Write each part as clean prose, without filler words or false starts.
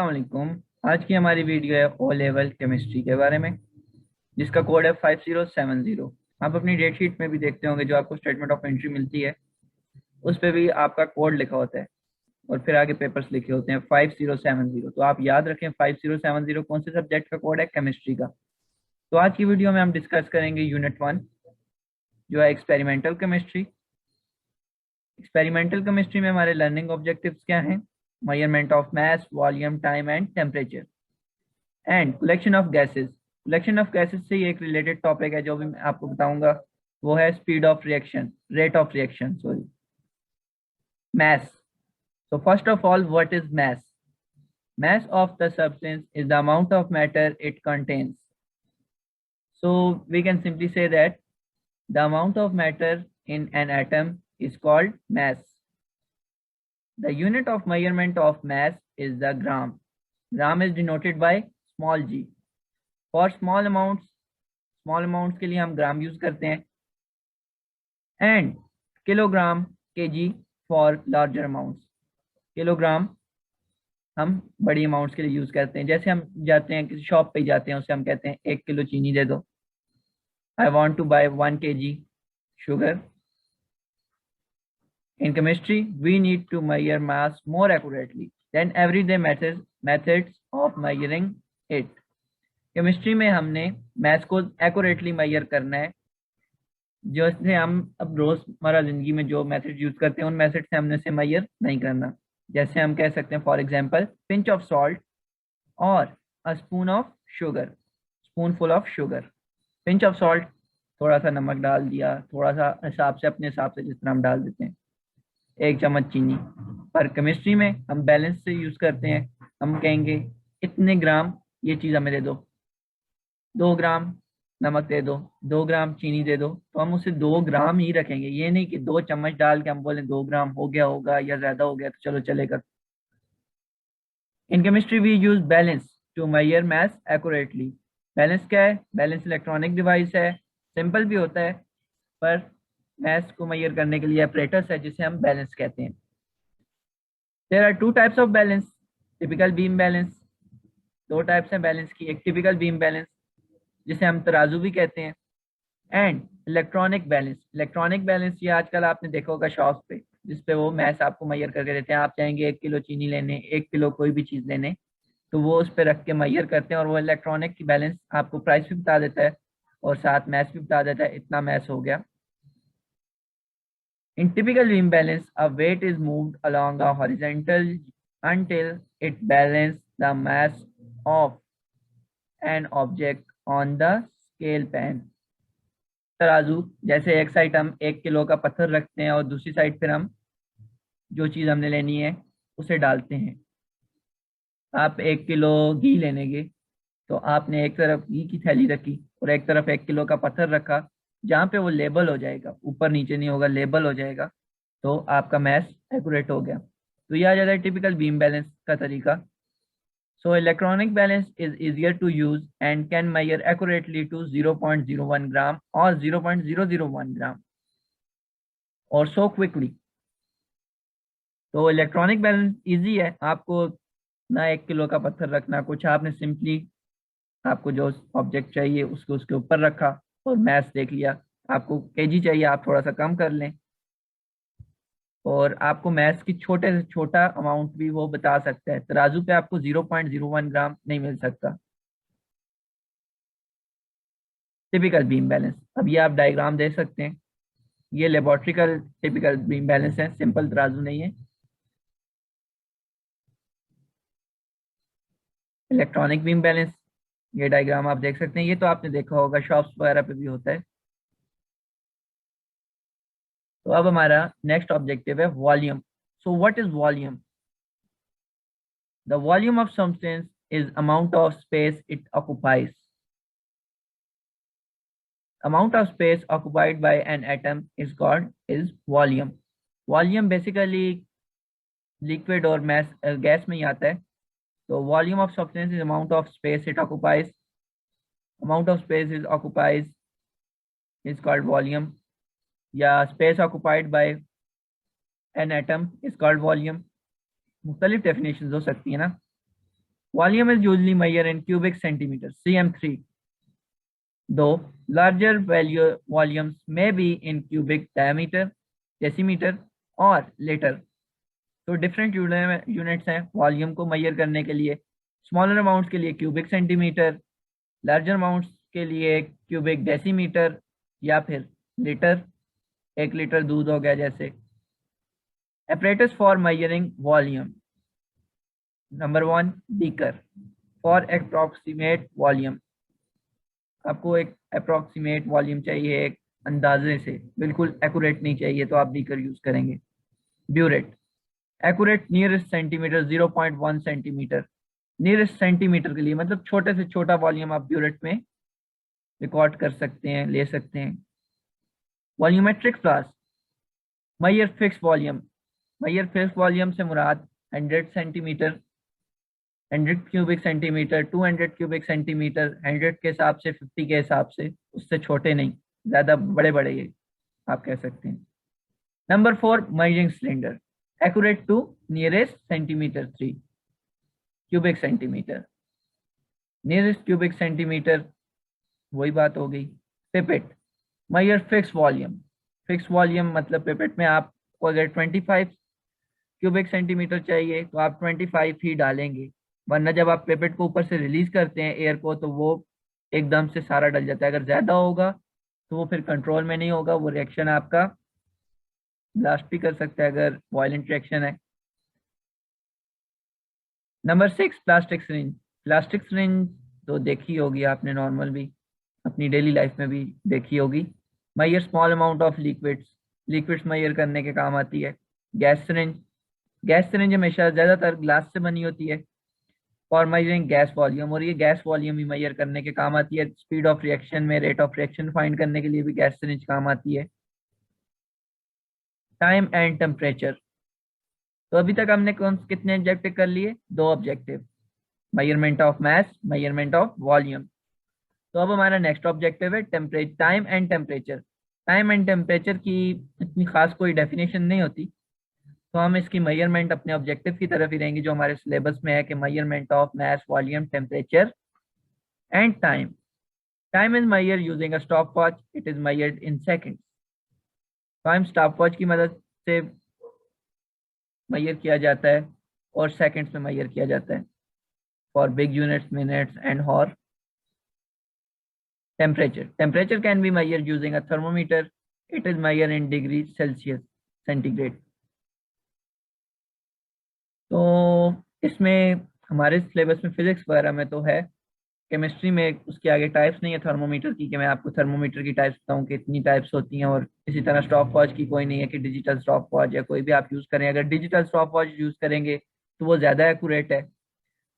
अस्सलाम वालेकुम। आज की हमारी वीडियो है ओ लेवल केमिस्ट्री के बारे में, जिसका कोड है 5070। आप अपनी डेट शीट में भी देखते होंगे, जो आपको स्टेटमेंट ऑफ एंट्री मिलती है उस पर भी आपका कोड लिखा होता है और फिर आगे पेपर्स लिखे होते हैं 5070। तो आप याद रखें 5070 कौन से सब्जेक्ट का कोड है, केमिस्ट्री का। तो आज की वीडियो में हम डिस्कस करेंगे यूनिट 1 जो है एक्सपेरिमेंटल केमिस्ट्री। एक्सपेरिमेंटल केमिस्ट्री में हमारे लर्निंग ऑब्जेक्टिव्स क्या हैं? Measurement of mass, volume, time and temperature and collection of gases. Collection of gases से ही एक रिलेटेड टॉपिक है जो भी मैं आपको बताऊंगा, वो है speed of reaction, rate of reaction, sorry, mass. So first of all, what is mass? Mass of the substance is the amount of matter it contains. So we can simply say that the amount of matter in an atom is called mass. The unit of measurement of mass is the gram. Gram is denoted by small g. For small amounts के लिए हम ग्राम use करते हैं, and kilogram, KG for larger amounts. Kilogram हम बड़ी amounts के लिए use करते हैं। जैसे हम जाते हैं किसी शॉप पे जाते हैं, उससे हम कहते हैं 1 किलो चीनी दे दो, I want to buy 1 kg sugar. In chemistry, we need to measure mass more accurately than everyday methods of measuring it. Chemistry में हमने मैथ्स को एक्यूरेटली मेजर करना है, जैसे हम अब रोजमर्रा जिंदगी में जो मेथड यूज करते हैं उन मेथड से हमने से मेजर नहीं करना। जैसे हम कह सकते हैं for example pinch of salt और a spoon of sugar, spoonful of sugar. Pinch of salt, थोड़ा सा नमक डाल दिया, थोड़ा सा हिसाब से, अपने हिसाब से जिस तरह हम डाल देते हैं, 1 चम्मच चीनी। पर केमिस्ट्री में हम बैलेंस से यूज करते हैं। हम कहेंगे इतने ग्राम ये चीज़ हमें दे दो, 2 ग्राम नमक दे दो, 2 ग्राम चीनी दे दो, तो हम उसे 2 ग्राम ही रखेंगे। ये नहीं कि 2 चम्मच डाल के हम बोले 2 ग्राम हो गया होगा या ज्यादा हो गया तो चलो चलेगा। In chemistry we use balance to measure mass accurately. Balance क्या है? बैलेंस इलेक्ट्रॉनिक डिवाइस है, सिंपल भी होता है, पर मास को मेजर करने के लिए ऑपरेटर्स है जिसे हम बैलेंस कहते हैं। There are 2 types of balance. Typical beam balance, 2 types हैं बैलेंस की, एक टिपिकल बीम बैलेंस जिसे हम तराजू भी कहते हैं, and electronic balance. Electronic balance ये आजकल आपने देखा होगा शॉप पे, जिसपे वो मैथ आपको मैयर करके देते हैं। आप चाहेंगे 1 किलो चीनी लेने, 1 किलो कोई भी चीज़ लेने, तो वो उस पर रख के मैयर करते हैं और वो इलेक्ट्रॉनिक की बैलेंस आपको प्राइस भी बता देता है और साथ मैथ्स भी बता देता है, इतना मैथ्स हो गया। In typical beam balance a weight is moved along a horizontal until it balance the mass of an object on the scale pan. तराजू, जैसे एक साइड हम 1 किलो का पत्थर रखते हैं और दूसरी साइड फिर हम जो चीज़ हमने लेनी है उसे डालते हैं। आप 1 किलो घी लेने गए तो आपने एक तरफ घी की थैली रखी और एक तरफ 1 किलो का पत्थर रखा, जहाँ पे वो लेबल हो जाएगा, ऊपर नीचे नहीं होगा, लेबल हो जाएगा, तो आपका मैथ एक्यूरेट हो गया। तो यह आ जाता है टिपिकल बीम बैलेंस का तरीका। So electronic balance is easier to use and can measure accurately to 0.01 gram or 0.001 gram or so quickly. तो इलेक्ट्रॉनिक बैलेंस इजी है, आपको ना 1 किलो का पत्थर रखना कुछ, आपने सिंपली आपको जो ऑब्जेक्ट चाहिए उसको उसके ऊपर रखा और मैथ्स देख लिया। आपको केजी चाहिए, आप थोड़ा सा कम कर लें, और आपको मैथ्स की छोटे से छोटा अमाउंट भी वो बता सकता है। तराजू पे आपको 0.01 ग्राम नहीं मिल सकता। टिपिकल बीम बैलेंस, अब ये आप डायग्राम दे सकते हैं, ये लेबोरेटरी का टिपिकल बीम बैलेंस है, सिंपल तराजू नहीं है। इलेक्ट्रॉनिक बीम बैलेंस, ये डायग्राम आप देख सकते हैं, ये तो आपने देखा होगा, शॉप्स वगैरह पे भी होता है। तो अब हमारा नेक्स्ट ऑब्जेक्टिव है volume. So what is volume? The volume of substance is amount of space it occupies. Amount of space occupied by an atom is volume. Volume basically liquid और mass gas में ही आता है। तो volume of substance is amount of space it occupies. Amount of space it occupies is called volume. या space occupied by an atom is called volume. मुख्तलिफ definitions हो सकती है ना। Volume is usually measured in cubic centimeters, cm3, though larger volumes may be in cubic diameter, decimeter और liter. तो different units हैं volume को मेजर करने के लिए। स्मॉलर अमाउंट्स के लिए क्यूबिक सेंटीमीटर, लार्जर अमाउंट्स के लिए क्यूबिक डेसीमीटर या फिर लीटर, 1 लीटर दूध हो गया जैसे। apparatus for measuring volume, number 1 beaker for approximate volume. आपको एक अप्रोक्सीमेट वॉल्यूम चाहिए, एक अंदाजे से, बिल्कुल एक्यूरेट नहीं चाहिए, तो आप बीकर यूज करेंगे। Burette, accurate nearest centimetre 0.1 centimetre, nearest centimetre के लिए मतलब छोटे से छोटा वॉल्यूम आप ब्यूरेट में रिकॉर्ड कर सकते हैं, ले सकते हैं। Volumetric class, measure fix volume, measure fix volume से मुराद 100 centimetre, 100 cubic centimetre, 200 cubic centimetre, 100 के हिसाब से, 50 के हिसाब से, उससे छोटे नहीं, ज़्यादा बड़े बड़े ये आप कह सकते हैं। Number 4 measuring cylinder, accurate to nearest centimetre 3 cubic centimetre, nearest cubic centimetre, वही बात हो गई। Pipette, measure fix volume, fix volume मतलब पिपेट में आपको अगर 25 क्यूबिक सेंटीमीटर चाहिए तो आप 25 ही डालेंगे, वरना जब आप पिपेट को ऊपर से रिलीज करते हैं एयर को तो वो एकदम से सारा डल जाता है। अगर ज्यादा होगा तो वो फिर कंट्रोल में नहीं होगा, वो रिएक्शन आपका ब्लास्ट भी कर सकता है अगर वायलेंट रिएक्शन है। Number 6 plastic syringe, plastic syringe तो देखी होगी आपने, नॉर्मल भी अपनी डेली लाइफ में भी देखी होगी। Measure small amount of liquids, liquids measure करने के काम आती है। गैस सिरिंज, गैस सिरिंज हमेशा ज़्यादातर ग्लास से बनी होती है फॉर मेजरिंग गैस वॉल्यूम, और ये गैस वॉल्यूम ही मेजर करने के काम आती है। स्पीड ऑफ रिएक्शन में रेट ऑफ रिएक्शन फाइंड करने के लिए भी गैस सिरिंज काम आती है। टाइम एंड टेम्परेचर, तो अभी तक हमने कौन कितने ऑब्जेक्टिव कर लिए? 2 objective, measurement of mass, measurement of volume. तो अब हमारा नेक्स्ट ऑब्जेक्टिव है temperature, time and temperature. Time and temperature की इतनी खास कोई डेफिनेशन नहीं होती, तो हम इसकी मेजरमेंट अपने ऑब्जेक्टिव की तरफ ही रहेंगे जो हमारे सिलेबस में है कि measurement of mass, volume, temperature and time. Time is measure using a stopwatch, it is measured in seconds. Time stopwatch की मदद से मेजर किया जाता है और सेकंड्स में मेजर किया जाता है for big units, minutes and hour. Temperature, temperature can be measured using a thermometer, it is measured in degrees Celsius, centigrade। तो इसमें हमारे सिलेबस में फिजिक्स वगैरह में तो है, केमिस्ट्री में उसके आगे टाइप्स नहीं है थर्मोमीटर की कि मैं आपको थर्मोमीटर की टाइप्स बताऊं कि इतनी टाइप्स होती हैं, और इसी तरह स्टॉप वॉच की कोई नहीं है कि डिजिटल स्टॉप वॉच या कोई भी आप यूज़ करें। अगर डिजिटल स्टॉप वॉच यूज़ करेंगे तो वो ज़्यादा एक्यूरेट है,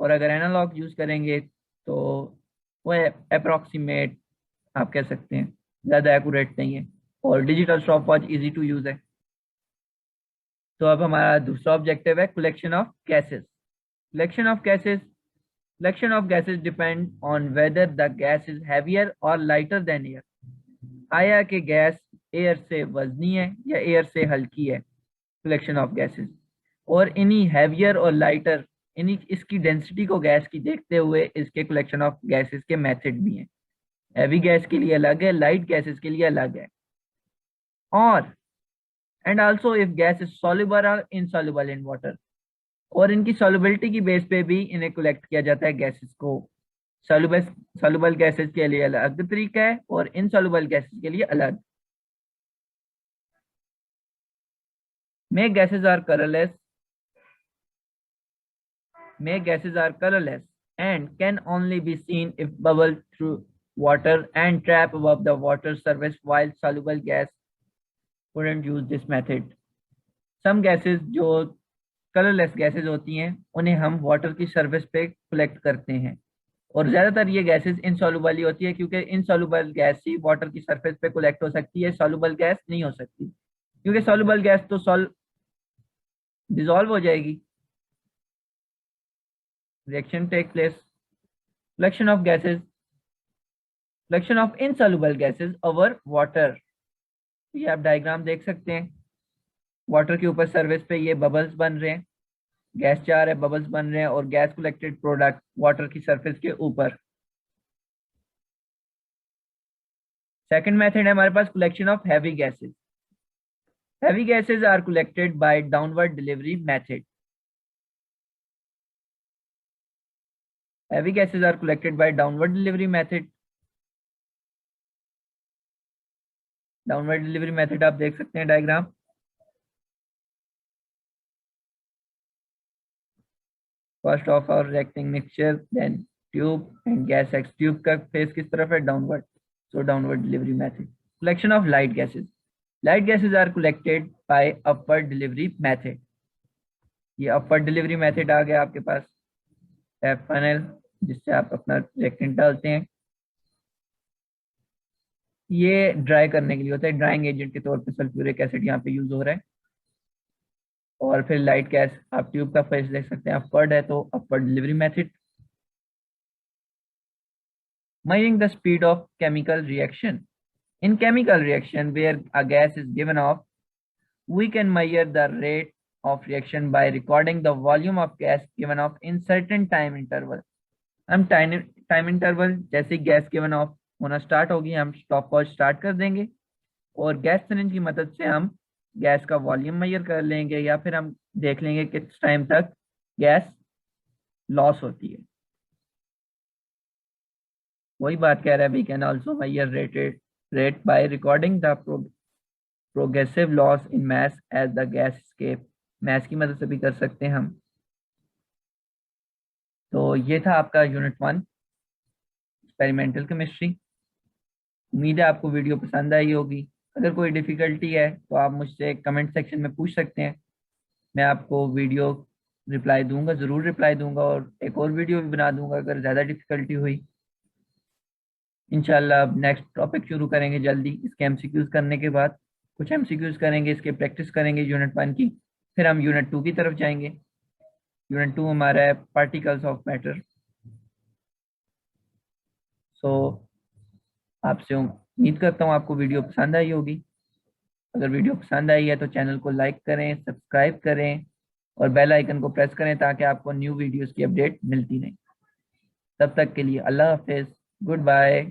और अगर एनालॉग यूज़ करेंगे तो वो अप्रोक्सीमेट आप कह सकते हैं, ज़्यादा एक्यूरेट नहीं है, और digital stopwatch easy to use है। तो अब हमारा दूसरा ऑब्जेक्टिव है collection of gases. Collection of gases, collection of gases depend on whether the gas is heavier or lighter than air। आया कि गैस एयर से वजनी है या एयर से हल्की है, कलेक्शन ऑफ गैसेस। और इन्हीं हैवियर और लाइटर, इन्हीं इसकी डेंसिटी को गैस की देखते हुए इसके कलेक्शन ऑफ गैसेस के मेथड भी हैं। हैवी गैस के लिए अलग है, लाइट गैसेस के लिए अलग है। और and also if gas is soluble और इनसॉल्युबल इन वाटर, और इनकी सॉल्युबिलिटी की बेस पे भी इन्हें कलेक्ट किया जाता है गैसेस को। सॉल्युबल सॉल्युबल गैसेस के लिए अलग तरीका है और इनसॉल्युबल गैसेस के लिए अलग। May gases are colourless, may gases are colorless and can only be seen if bubble through water and trap above the water surface, while soluble gas couldn't use this method। some gases जो colourless gases होती हैं उन्हें हम water की surface पे collect करते हैं, और ज़्यादातर ये गैसेस इनसॉल्युबल ही होती है, क्योंकि इनसॉल्युबल गैस ही वाटर की सरफेस पे कलेक्ट हो सकती है, सॉल्युबल गैस नहीं हो सकती, क्योंकि सॉल्युबल गैस तो डिजॉल्व हो जाएगी। Reaction take place, collection of gases, collection of insoluble gases over water। ये आप डायग्राम देख सकते हैं, वाटर के ऊपर सरफेस पे ये बबल्स बन रहे हैं, गैस जा रहा है, बबल्स बन रहे हैं और गैस कलेक्टेड प्रोडक्ट वाटर की सरफेस के ऊपर। सेकंड मेथड है हमारे पास collection of heavy gases. Heavy gases are collected by downward delivery method. Heavy gases are collected by downward delivery method. Downward delivery method आप देख सकते हैं डायग्राम। फर्स्ट ऑफ और reacting mixture, then tube and gas एक्स। Tube का face किस तरफ है? Downward. So downward delivery method. Collection of light gases. Light gases are collected by upward delivery method. ये अपवर्ड डिलीवरी मेथड आ गया आपके पास। टैप फनल, जिससे आप अपना रिएक्टेंट डालते हैं। ये ड्राई करने के लिए होता है, ड्राइंग एजेंट के तौर पे सल्फ्यूरिक एसिड यहाँ पे यूज हो रहा है। और फिर लाइट गैस, आप ट्यूब का फेस देख सकते हैं, अपवर्ड है तो upward delivery method. Measuring the speed of chemical reaction. In chemical reaction where a gas is given off, we can measure the rate of reaction by recording the volume of gas given off in certain time interval. हम time interval जैसे gas given of होना start होगी, हम stop watch start कर देंगे और gas syringe की मदद से हम गैस का वॉल्यूम मेजर कर लेंगे, या फिर हम देख लेंगे किस टाइम तक गैस लॉस होती है। वही बात कह रहा है, we can also measure rate by recording the progressive loss in mass as the gas escape. Mass की मदद से भी कर सकते हैं हम। तो ये था आपका यूनिट 1 एक्सपेरिमेंटल केमिस्ट्री। उम्मीद है आपको वीडियो पसंद आई होगी। अगर कोई डिफिकल्टी है तो आप मुझसे कमेंट सेक्शन में पूछ सकते हैं, मैं आपको वीडियो रिप्लाई दूंगा, ज़रूर रिप्लाई दूंगा, और एक और वीडियो भी बना दूंगा अगर ज़्यादा डिफिकल्टी हुई। इंशाल्लाह अब नेक्स्ट टॉपिक शुरू करेंगे जल्दी। इसके एमसीक्यूज करने के बाद कुछ एमसीक्यूज करेंगे, इसके प्रैक्टिस करेंगे यूनिट 1 की, फिर हम यूनिट 2 की तरफ जाएंगे। यूनिट 2 हमारा है पार्टिकल्स ऑफ मैटर। सो आपसे उम्मीद करता हूँ आपको वीडियो पसंद आई होगी। अगर वीडियो पसंद आई है तो चैनल को लाइक करें, सब्सक्राइब करें और बेल आइकन को प्रेस करें ताकि आपको न्यू वीडियोस की अपडेट मिलती रहे। तब तक के लिए अल्लाह हाफिज़, गुड बाय।